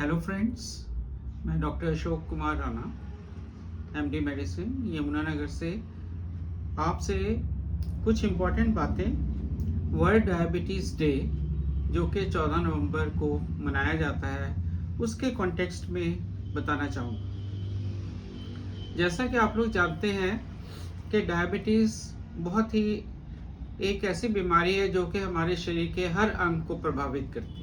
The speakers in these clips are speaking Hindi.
हेलो फ्रेंड्स, मैं doctor Ashok Kumar Rana, MD medicine, Yamunanagar से आपसे कुछ इम्पॉर्टेंट बातें वर्ल्ड डायबिटीज़ डे जो कि 14 नवंबर को मनाया जाता है उसके कॉन्टेक्स्ट में बताना चाहूँगा। जैसा कि आप लोग जानते हैं कि डायबिटीज़ बहुत ही एक ऐसी बीमारी है जो कि हमारे शरीर के हर अंग को प्रभावित करती है।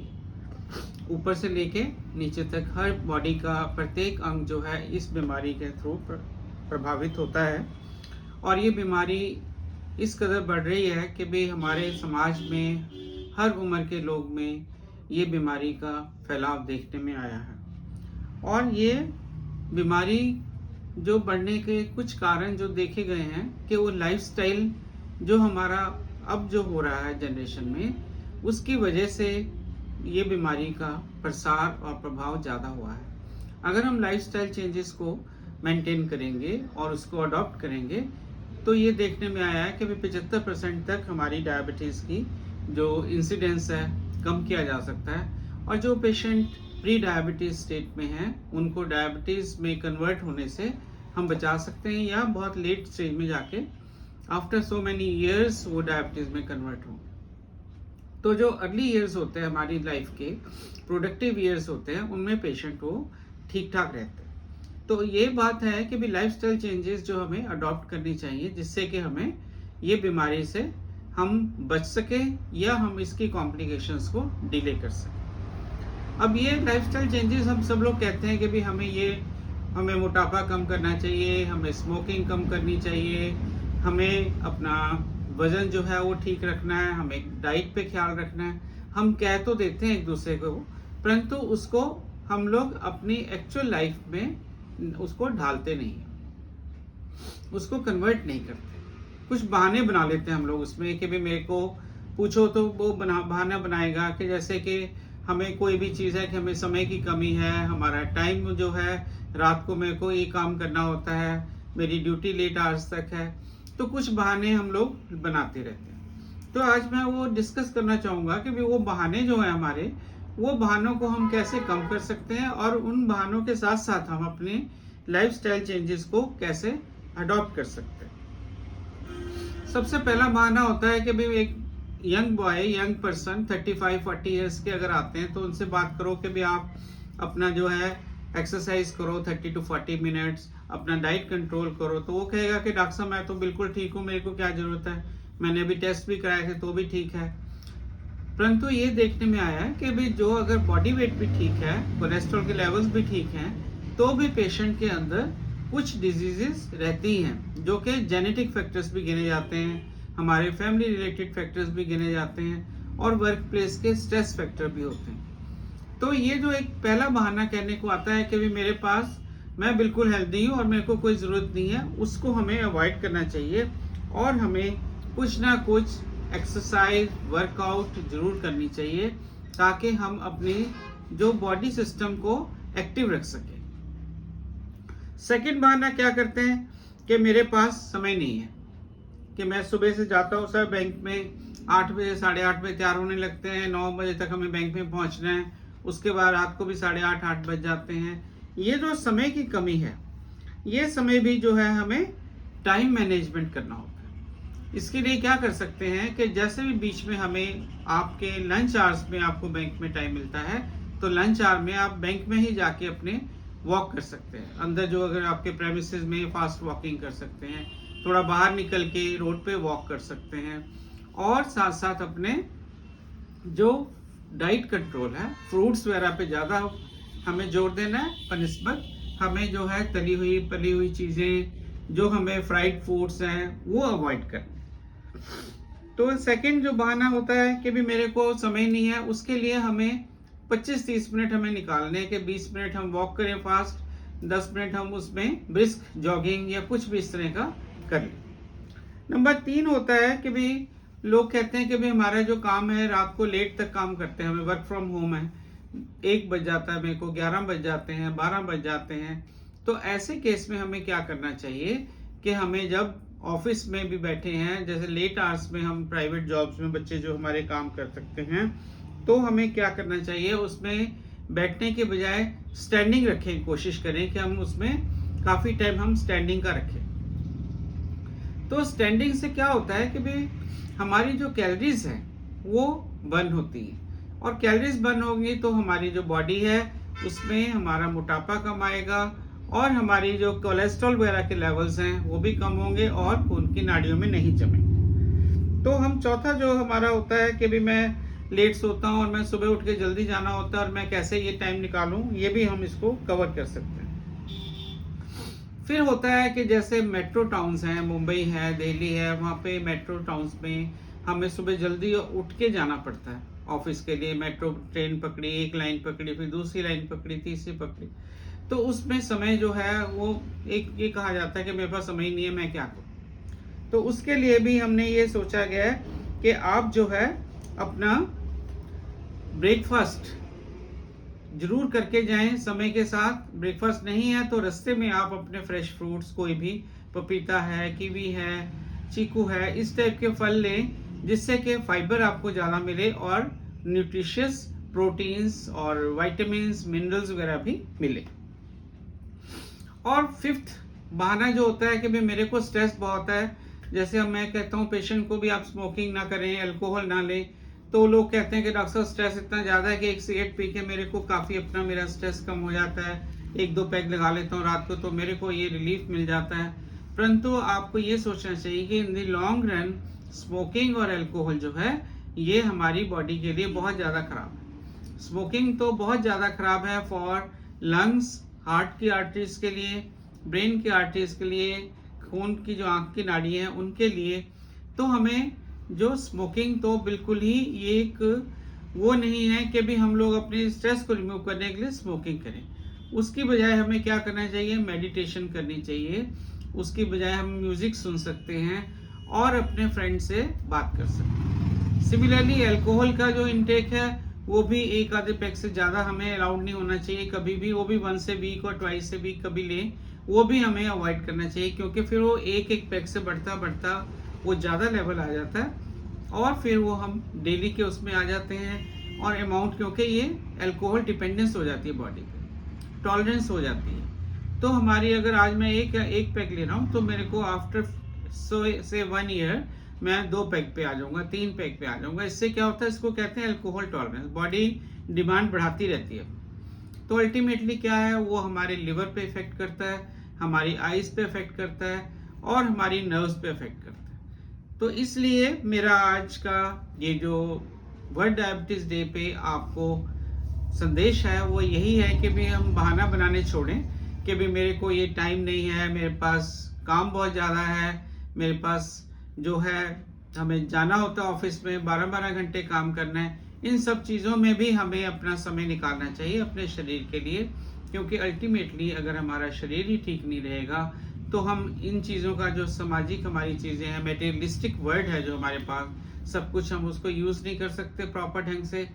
ऊपर से लेके नीचे तक हर बॉडी का प्रत्येक अंग जो है इस बीमारी के थ्रू प्रभावित होता है। और ये बीमारी इस कदर बढ़ रही है कि भी हमारे समाज में हर उम्र के लोग में ये बीमारी का फैलाव देखने में आया है। और ये बीमारी जो बढ़ने के कुछ कारण जो देखे गए हैं कि वो लाइफस्टाइल जो हमारा अब जो हो रहा है जनरेशन में, उसकी वजह से ये बीमारी का प्रसार और प्रभाव ज़्यादा हुआ है। अगर हम लाइफस्टाइल चेंजेस को मेंटेन करेंगे और उसको अडॉप्ट करेंगे तो ये देखने में आया है कि 75% तक हमारी डायबिटीज़ की जो इंसिडेंस है कम किया जा सकता है। और जो पेशेंट प्री डायबिटीज़ स्टेट में हैं उनको डायबिटीज़ में कन्वर्ट होने से हम बचा सकते हैं, या बहुत लेट स्टेज में जाके आफ्टर सो मैनी ईयर्स वो डायबिटीज़ में कन्वर्ट हों। तो जो अर्ली ईयर्स होते हैं हमारी लाइफ के, प्रोडक्टिव ईयर्स होते हैं, उनमें पेशेंट को ठीक ठाक रहते हैं। तो ये बात है कि भी लाइफस्टाइल चेंजेस जो हमें अडॉप्ट करनी चाहिए जिससे कि हमें ये बीमारी से हम बच सकें या हम इसकी कॉम्प्लिकेशंस को डिले कर सकें। अब ये लाइफस्टाइल चेंजेस हम सब लोग कहते हैं कि भी हमें मोटापा कम करना चाहिए, हमें स्मोकिंग कम करनी चाहिए, हमें अपना वज़न जो है वो ठीक रखना है, हमें डाइट पे ख्याल रखना है। हम कह तो देते हैं एक दूसरे को, परंतु उसको हम लोग अपनी एक्चुअल लाइफ में उसको ढालते नहीं हैं, उसको कन्वर्ट नहीं करते। कुछ बहाने बना लेते हैं हम लोग उसमें कि भी मेरे को पूछो तो वो बहाना बनाएगा कि जैसे कि हमें कोई भी चीज़ है कि हमें समय की कमी है, हमारा टाइम जो है रात को मेरे को ये काम करना होता है, मेरी ड्यूटी लेट आवर्स तक है, तो कुछ बहाने हम लोग बनाते रहते हैं। तो आज मैं वो डिस्कस करना चाहूँगा कि वो बहाने जो हैं हमारे, वो बहानों को हम कैसे कम कर सकते हैं और उन बहानों के साथ साथ हम अपने लाइफस्टाइल चेंजेस को कैसे अडॉप्ट कर सकते हैं। सबसे पहला बहाना होता है कि भाई एक young boy, young person 35-40 years के अगर आते हैं तो उनसे बात करो कि भाई आप अपना जो है एक्सरसाइज करो 30 to 40 मिनट्स, अपना डाइट कंट्रोल करो, तो वो कहेगा कि डॉक्टर साहब मैं तो बिल्कुल ठीक हूँ, मेरे को क्या ज़रूरत है, मैंने अभी टेस्ट भी कराए थे तो भी ठीक है। परंतु ये देखने में आया है कि भाई जो अगर बॉडी वेट भी ठीक है, कोलेस्ट्रॉल के लेवल्स भी ठीक हैं, तो भी पेशेंट के अंदर कुछ डिजीजेस रहती हैं जो कि जेनेटिक फैक्टर्स भी गिने जाते हैं, हमारे फैमिली रिलेटेड फैक्टर्स भी गिने जाते हैं, और वर्क प्लेस के स्ट्रेस फैक्टर भी होते हैं। तो ये जो एक पहला बहाना कहने को आता है कि भी मेरे पास, मैं बिल्कुल हेल्दी हूँ और मेरे को कोई ज़रूरत नहीं है, उसको हमें अवॉइड करना चाहिए और हमें कुछ ना कुछ एक्सरसाइज, वर्कआउट ज़रूर करनी चाहिए ताकि हम अपनी जो बॉडी सिस्टम को एक्टिव रख सकें। सेकंड बहाना क्या करते हैं कि मेरे पास समय नहीं है, कि मैं सुबह से जाता हूँ सर बैंक में, 8 बजे 8:30 बजे तैयार होने लगते हैं, 9 बजे तक हमें बैंक में पहुँचना है, उसके बाद रात को भी 8:30-8 बज जाते हैं। ये जो समय की कमी है, ये समय भी जो है हमें टाइम मैनेजमेंट करना होता है। इसके लिए क्या कर सकते हैं कि जैसे भी बीच में हमें आपके लंच आवर्स में आपको बैंक में टाइम मिलता है, तो लंच आवर में आप बैंक में ही जाके अपने वॉक कर सकते हैं। अंदर जो अगर आपके प्रेमिसेस में फास्ट वॉकिंग कर सकते हैं, थोड़ा बाहर निकल के रोड पे वॉक कर सकते हैं, और साथ साथ अपने जो डाइट कंट्रोल है, फ्रूट्स वगैरह पे ज़्यादा हमें जोर देना है बनिस्बत हमें जो है तली हुई पली हुई चीज़ें, जो हमें फ्राइड फूड्स हैं, वो अवॉइड करना। तो सेकंड जो बहाना होता है कि भी मेरे को समय नहीं है, उसके लिए हमें 25-30 मिनट हमें निकालने के, 20 मिनट हम वॉक करें फास्ट, 10 मिनट हम उसमें ब्रिस्क जॉगिंग या कुछ भी इस तरह का करें। नंबर 3 होता है कि भाई लोग कहते हैं कि भाई हमारा जो काम है रात को लेट तक काम करते हैं, हमें वर्क फ्रॉम होम है, 1 बज जाता है, मेरे को 11 बज जाते हैं, 12 बज जाते हैं। तो ऐसे केस में हमें क्या करना चाहिए कि हमें जब ऑफिस में भी बैठे हैं, जैसे लेट आवर्स में हम प्राइवेट जॉब्स में बच्चे जो हमारे काम कर सकते हैं, तो हमें क्या करना चाहिए, उसमें बैठने के बजाय स्टैंडिंग रखें, कोशिश करें कि हम उसमें काफ़ी टाइम हम स्टैंडिंग का रखें। तो स्टैंडिंग से क्या होता है कि भाई हमारी जो कैलोरीज हैं वो बर्न होती हैं, और कैलोरीज बर्न होंगी तो हमारी जो बॉडी है उसमें हमारा मोटापा कम आएगा, और हमारी जो कोलेस्ट्रॉल वगैरह के लेवल्स हैं वो भी कम होंगे और खून की नाड़ियों में नहीं जमेंगे। तो हम चौथा जो हमारा होता है कि भी मैं लेट सोता हूँ और मैं सुबह उठ के जल्दी जाना होता है, और मैं कैसे ये टाइम निकालूं, ये भी हम इसको कवर कर सकते हैं। फिर होता है कि जैसे मेट्रो टाउन्स हैं, मुंबई है, दिल्ली है, वहाँ पे मेट्रो टाउन्स में हमें सुबह जल्दी उठ के जाना पड़ता है ऑफिस के लिए। मेट्रो ट्रेन पकड़ी, एक लाइन पकड़ी, फिर दूसरी लाइन पकड़ी, तीसरी पकड़ी, तो उसमें समय जो है वो एक ये कहा जाता है कि मेरे पास समय नहीं है, मैं क्या करूँ। तो उसके लिए भी हमने ये सोचा गया है कि आप जो है अपना ब्रेकफास्ट जरूर करके जाएं समय के साथ। ब्रेकफास्ट नहीं है तो रास्ते में आप अपने फ्रेश फ्रूट्स, कोई भी पपीता है, कीवी है, चीकू है, इस टाइप के फल लें, जिससे कि फाइबर आपको ज़्यादा मिले और न्यूट्रिशियस प्रोटीन्स और विटामिन्स, मिनरल्स वगैरह भी मिले। और फिफ्थ बहाना जो होता है कि भाई मेरे को स्ट्रेस बहुत है, जैसे अब मैं कहता हूँ पेशेंट को भी आप स्मोकिंग ना करें, अल्कोहल ना लें, तो लोग कहते हैं कि डॉक्टर साहब स्ट्रेस इतना ज़्यादा है कि एक सिगरेट पी के मेरे को काफ़ी अपना मेरा स्ट्रेस कम हो जाता है, एक दो पैग लगा लेता हूँ रात को तो मेरे को ये रिलीफ मिल जाता है। परंतु आपको ये सोचना चाहिए कि in the long run smoking और अल्कोहल जो है ये हमारी बॉडी के लिए बहुत ज़्यादा खराब है। स्मोकिंग तो बहुत ज़्यादा खराब है फॉर लंग्स, हार्ट की आर्टरीज के लिए, ब्रेन की आर्टरीज के लिए, खून की जो आँख की नाड़ी है उनके लिए। तो हमें जो स्मोकिंग तो बिल्कुल ही ये एक वो नहीं है कि भी हम लोग अपने स्ट्रेस को रिमूव करने के लिए स्मोकिंग करें। उसकी बजाय हमें क्या करना चाहिए, मेडिटेशन करनी चाहिए। उसकी बजाय हम म्यूज़िक सुन सकते हैं और अपने फ्रेंड से बात कर सकते हैं। सिमिलरली अल्कोहल का जो इनटेक है वो भी एक आधे पैक से ज़्यादा हमें अलाउड नहीं होना चाहिए कभी भी, वो भी 1 वीक और 2 वीक कभी लें, वो भी हमें अवॉइड करना चाहिए, क्योंकि फिर वो एक पैक से बढ़ता बढ़ता वो ज़्यादा लेवल आ जाता है और फिर वो हम डेली के उसमें आ जाते हैं, और अमाउंट क्योंकि ये अल्कोहल डिपेंडेंस हो जाती है बॉडी पे, टॉलरेंस हो जाती है। तो हमारी अगर आज मैं एक पैक ले रहा हूँ तो मेरे को आफ्टर से 1 ईयर मैं 2 पैक पे आ जाऊँगा, 3 पैक पे आ जाऊँगा। इससे क्या होता है, इसको कहते हैं अल्कोहल टॉलरेंस। बॉडी डिमांड बढ़ाती रहती है, तो अल्टीमेटली क्या है वो हमारे लिवर पे इफेक्ट करता है, हमारी आइज़ पे इफेक्ट करता है और हमारी नर्व्स पे इफेक्ट करता है। तो इसलिए मेरा आज का ये जो वर्ल्ड डायबिटीज़ डे पे आपको संदेश है वो यही है कि भी हम बहाना बनाने छोड़ें कि भी मेरे को ये टाइम नहीं है, मेरे पास काम बहुत ज़्यादा है, मेरे पास जो है हमें जाना होता है ऑफिस में 12-12 घंटे काम करना है। इन सब चीज़ों में भी हमें अपना समय निकालना चाहिए अपने शरीर के लिए, क्योंकि अल्टीमेटली अगर हमारा शरीर ही ठीक नहीं रहेगा तो हम इन चीज़ों का जो सामाजिक हमारी चीज़ें हैं, मटेरियलिस्टिक वर्ड है जो हमारे पास, सब कुछ हम उसको यूज़ नहीं कर सकते प्रॉपर ढंग से,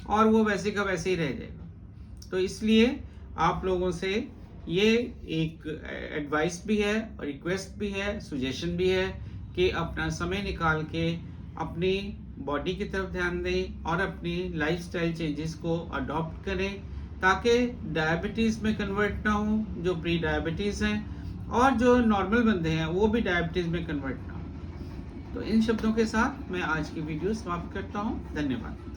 और वो वैसे का वैसे ही रह जाएगा। तो इसलिए आप लोगों से ये एक एडवाइस भी है और रिक्वेस्ट भी है, सुजेशन भी है कि अपना समय निकाल के अपनी बॉडी की तरफ ध्यान दें और अपनी लाइफस्टाइल चेंजेस को अडॉप्ट करें, ताकि डायबिटीज़ में कन्वर्ट ना हो जो प्री डायबिटीज़ हैं, और जो नॉर्मल बंदे हैं वो भी डायबिटीज़ में कन्वर्ट ना हो। तो इन शब्दों के साथ मैं आज की वीडियो समाप्त करता हूँ। धन्यवाद।